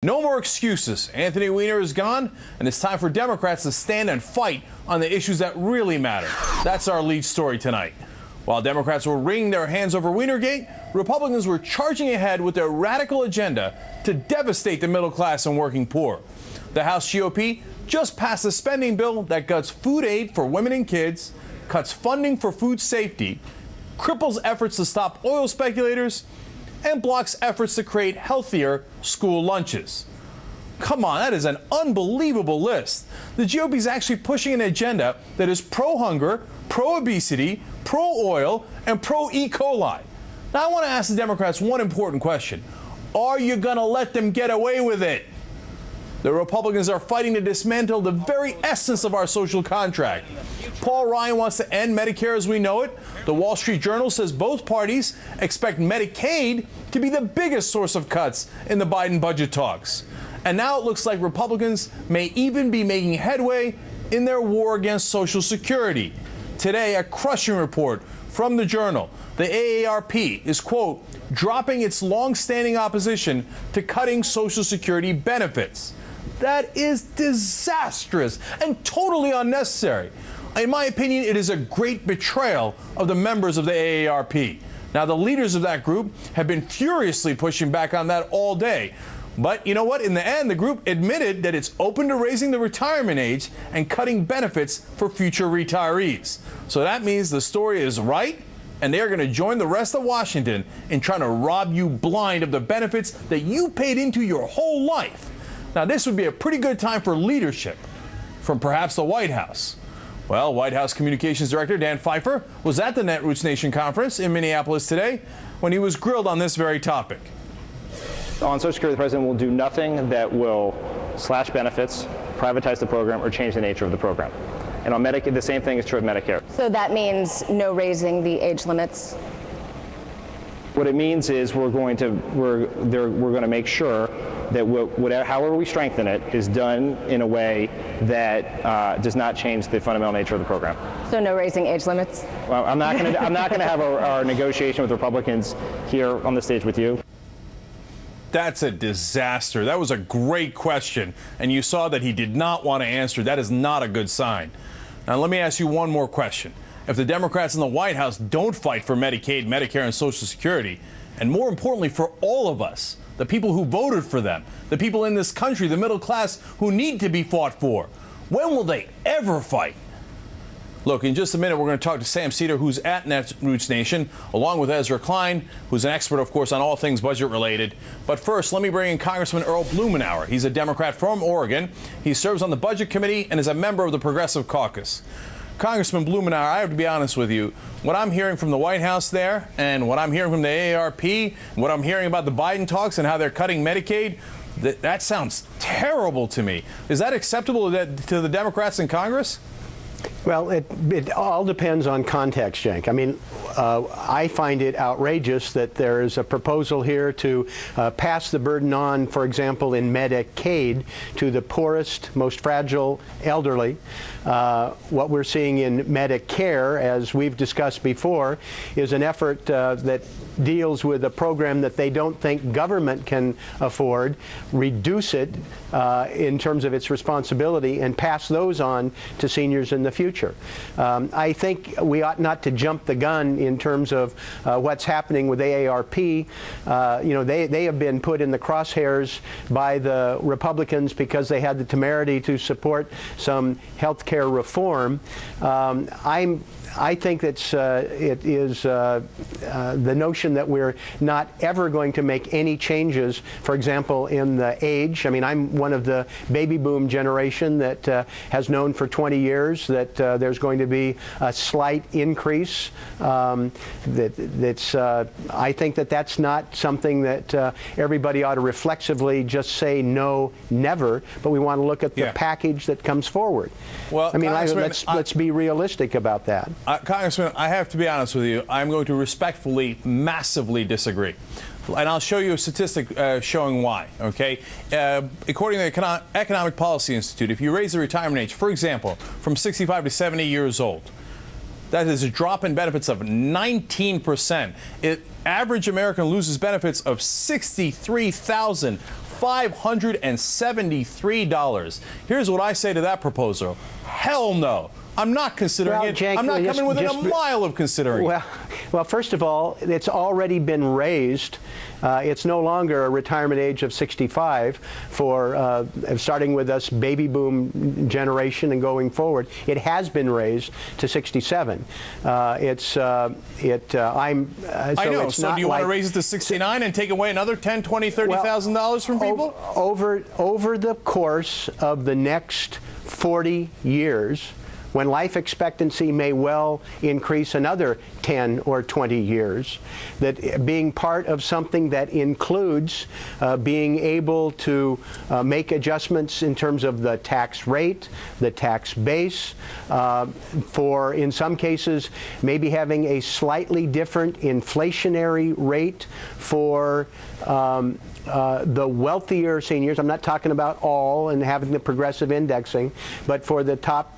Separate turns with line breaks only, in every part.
No more excuses. Anthony Weiner is gone, and it's time for Democrats to stand and fight on the issues that really matter. That's our lead story tonight. While Democrats were wringing their hands over Weinergate, Republicans were charging ahead with their radical agenda to devastate the middle class and working poor. The House GOP just passed a spending bill that cuts food aid for women and kids, cuts funding for food safety, cripples efforts to stop oil speculators, and blocks efforts to create healthier school lunches. Come on, that is an unbelievable list. The GOP is actually pushing an agenda that is pro-hunger, pro-obesity, pro-oil, and pro-E. coli. Now, I want to ask the Democrats one important question. Are you going to let them get away with it? The Republicans are fighting to dismantle the very essence of our social contract. Paul Ryan wants to end Medicare as we know it. The Wall Street Journal says both parties expect Medicaid to be the biggest source of cuts in the Biden budget talks. And now it looks like Republicans may even be making headway in their war against Social Security. Today, a crushing report from the Journal. The AARP is, quote, dropping its long-standing opposition to cutting Social Security benefits. That is disastrous and totally unnecessary. In my opinion, it is a great betrayal of the members of the AARP. Now, the leaders of that group have been furiously pushing back on that all day. But you know what? In the end, the group admitted that it's open to raising the retirement age and cutting benefits for future retirees. So that means the story is right, and they are going to join the rest of Washington in trying to rob you blind of the benefits that you paid into your whole life. Now, this would be a pretty good time for leadership from perhaps the White House. Well, White House Communications Director Dan Pfeiffer was at the Netroots Nation conference in Minneapolis today when he was grilled on this very topic.
On Social Security, the president will do nothing that will slash benefits, privatize the program, or change the nature of the program. And on Medicaid, the same thing is true of Medicare.
So that means no raising the age limits?
What it means is we're going to make sure that however we strengthen it is done in a way that does not change the fundamental nature of the program.
So no raising age limits?
Well, I'm not going to have our negotiation with Republicans here on the stage with you.
That's a disaster. That was a great question, and you saw that he did not want to answer. That is not a good sign. Now, let me ask you one more question. If the Democrats in the White House don't fight for Medicaid, Medicare, and Social Security, and more importantly for all of us, the people who voted for them, the people in this country, the middle class who need to be fought for, when will they ever fight? Look, in just a minute, we're going to talk to Sam Seder, who's at Netroots Nation, along with Ezra Klein, who's an expert, of course, on all things budget-related. But first, let me bring in Congressman Earl Blumenauer. He's a Democrat from Oregon. He serves on the Budget Committee and is a member of the Progressive Caucus. Congressman Blumenauer, I have to be honest with you. What I'm hearing from the White House there, and what I'm hearing from the AARP, and what I'm hearing about the Biden talks and how they're cutting Medicaid, that sounds terrible to me. Is that acceptable to the Democrats in Congress?
Well, it all depends on context, Cenk. I mean, I find it outrageous that there is a proposal here to pass the burden on, for example, in Medicaid to the poorest, most fragile elderly. What we're seeing in Medicare, as we've discussed before, is an effort that deals with a program that they don't think government can afford, reduce it in terms of its responsibility, and pass those on to seniors in the future. I think we ought not to jump the gun in terms of what's happening with AARP. They have been put in the crosshairs by the Republicans because they had the temerity to support some health care reform. I think that it is the notion that we're not ever going to make any changes, for example, in the age. I mean, I'm one of the baby boom generation that has known for 20 years that there's going to be a slight increase. I think that that's not something that everybody ought to reflexively just say no, never, but we want to look at the package that comes forward. Well, I mean, let's be realistic about that.
Congressman, I have to be honest with you. I'm going to respectfully, massively disagree. And I'll show you a statistic showing why, okay? According to the Economic Policy Institute, if you raise the retirement age, for example, from 65 to 70 years old, that is a drop in benefits of 19%. Average American loses benefits of $63,500 $573. Here's what I say to that proposal. Hell no. I'm not considering it.
Cenk,
I'm not coming within a mile of considering it.
Well, first of all, it's already been raised. It's no longer a retirement age of 65 for starting with us baby boom generation and going forward. It has been raised to 67.
I know. So do you want to raise it to 69 and take away another $10,000, $20,000, $30,000 from people?
Over the course of the next 40 years, when life expectancy may well increase another 10 or 20 years, that being part of something that includes being able to make adjustments in terms of the tax rate, the tax base, for, in some cases, maybe having a slightly different inflationary rate for the wealthier seniors. I'm not talking about all and having the progressive indexing, but for the top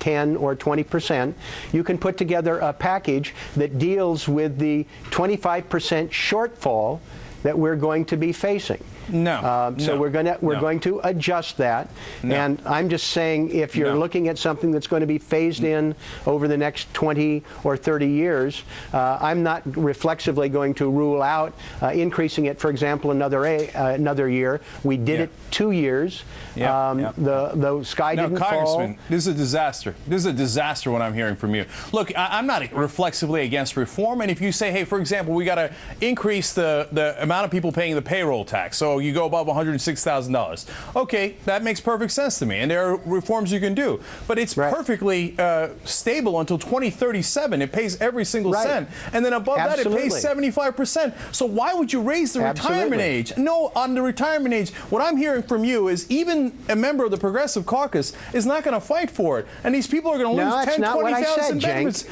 10 or 20%, you can put together a package that deals with the 25% shortfall that we're going to be facing. So we're going to adjust that. And I'm just saying, if you're looking at something that's going to be phased in over the next 20 or 30 years, I'm not reflexively going to rule out increasing it, for example, another year. We did it 2 years. The sky didn't fall.
Congressman, this is a disaster. This is a disaster what I'm hearing from you. Look, I'm not reflexively against reform. And if you say, hey, for example, we got to increase the amount of people paying the payroll tax, so you go above $106,000. Okay, that makes perfect sense to me, and there are reforms you can do. But it's perfectly stable until 2037. It pays every single cent, and then above that, it pays 75%. So why would you raise the retirement age? No, on the retirement age, what I'm hearing from you is even a member of the Progressive Caucus is not going to fight for it, and these people are going to lose 10, 20,000 benefits.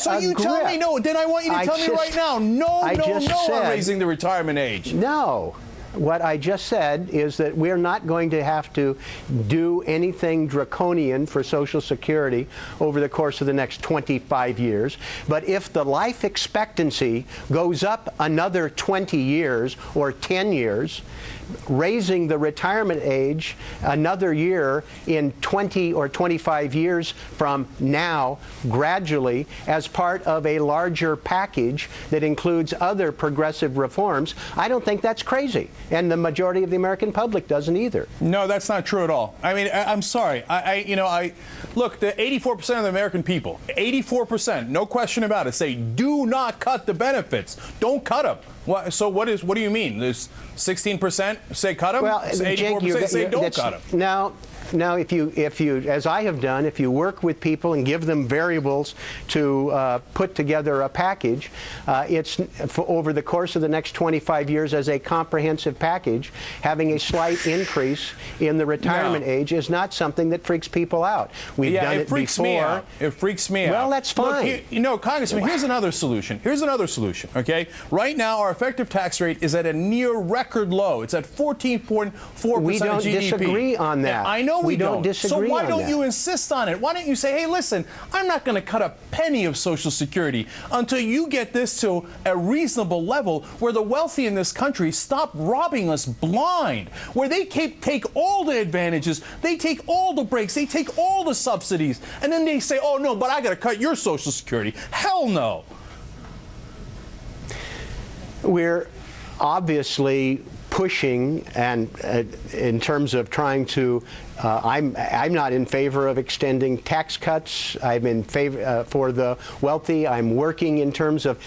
So you tell me no. Then I want you to tell me right now, no on raising the retirement age.
No. What I just said is that we're not going to have to do anything draconian for Social Security over the course of the next 25 years. But if the life expectancy goes up another 20 years or 10 years, raising the retirement age another year in 20 or 25 years from now, gradually, as part of a larger package that includes other progressive reforms, I don't think that's crazy. And the majority of the American public doesn't either.
No, that's not true at all. I mean, I'm sorry. Look, the 84% of the American people, 84%, no question about it, say do not cut the benefits. Don't cut them. So what do you mean? There's 16% say cut them?
Well,
84% say don't cut them.
Now, if you, as I have done, if you work with people and give them variables to put together a package, it's over the course of the next 25 years as a comprehensive package, having a slight increase in the retirement age is not something that freaks people out. We've done it
freaks
before.
Me out. It freaks me out.
Well, that's fine.
Look, Congressman, here's another solution. Okay? Right now, our effective tax rate is at a near record low. It's at 14.4% of GDP.
We don't disagree on that.
I know we don't
disagree.
So why don't you insist on it? Why don't you say, hey, listen, I'm not going to cut a penny of Social Security until you get this to a reasonable level where the wealthy in this country stop robbing us blind, where they take all the advantages, they take all the breaks, they take all the subsidies, and then they say, oh, no, but I got to cut your Social Security. Hell no.
We're obviously pushing, and in terms of trying to, I'm not in favor of extending tax cuts. I'm in favor for the wealthy. I'm working in terms of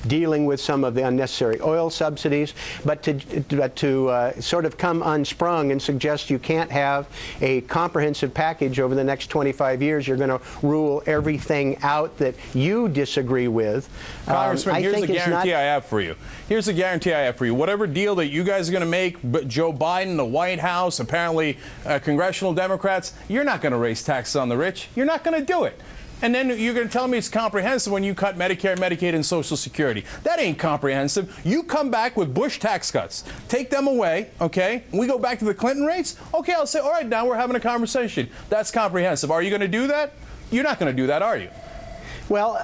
dealing with some of the unnecessary oil subsidies, but to sort of come unsprung and suggest you can't have a comprehensive package over the next 25 years, you're going to rule everything out that you disagree with.
Congressman, here's a guarantee I have for you. Here's a guarantee I have for you. Whatever deal that you guys are going to make, Joe Biden, the White House, apparently congressional Democrats, you're not going to raise taxes on the rich. You're not going to do it. And then you're going to tell me it's comprehensive when you cut Medicare, Medicaid, and Social Security. That ain't comprehensive. You come back with Bush tax cuts. Take them away, okay? We go back to the Clinton rates? Okay, I'll say, all right, now we're having a conversation. That's comprehensive. Are you going to do that? You're not going to do that, are you?
Well,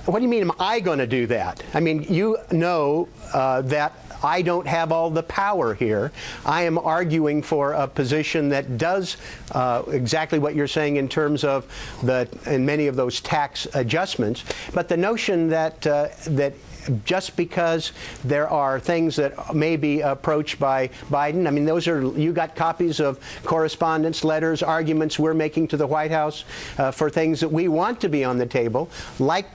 what do you mean, am I going to do that? I mean, you know that I don't have all the power here. I am arguing for a position that does exactly what you're saying in terms of in many of those tax adjustments. But the notion that just because there are things that may be approached by Biden, I mean, you got copies of correspondence, letters, arguments we're making to the White House for things that we want to be on the table, like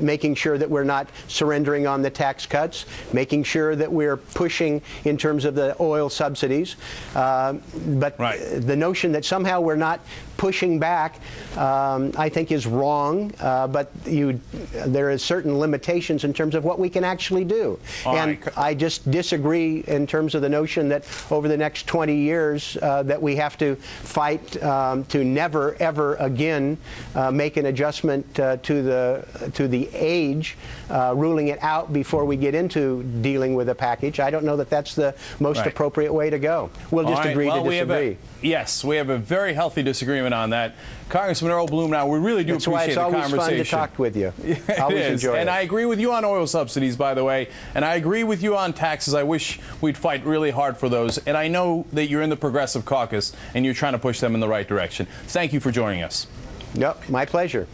making sure that we're not surrendering on the tax cuts, making sure that we're pushing in terms of the oil subsidies. But the notion that somehow we're not pushing back, I think, is wrong. But there is certain limitations in terms of what we can actually do. I just disagree in terms of the notion that over the next 20 years that we have to fight to never, ever again make an adjustment to the age, ruling it out before we get into dealing with a package. I don't know that that's the most appropriate way to go. We'll just agree to disagree.
Yes, we have a very healthy disagreement on that. Congressman Earl Blumenauer, we really do appreciate the conversation.
It's always fun to talk with you. Always enjoy it.
And I agree with you on oil subsidies, by the way, and I agree with you on taxes. I wish we'd fight really hard for those. And I know that you're in the Progressive Caucus and you're trying to push them in the right direction. Thank you for joining us.
Yep, my pleasure.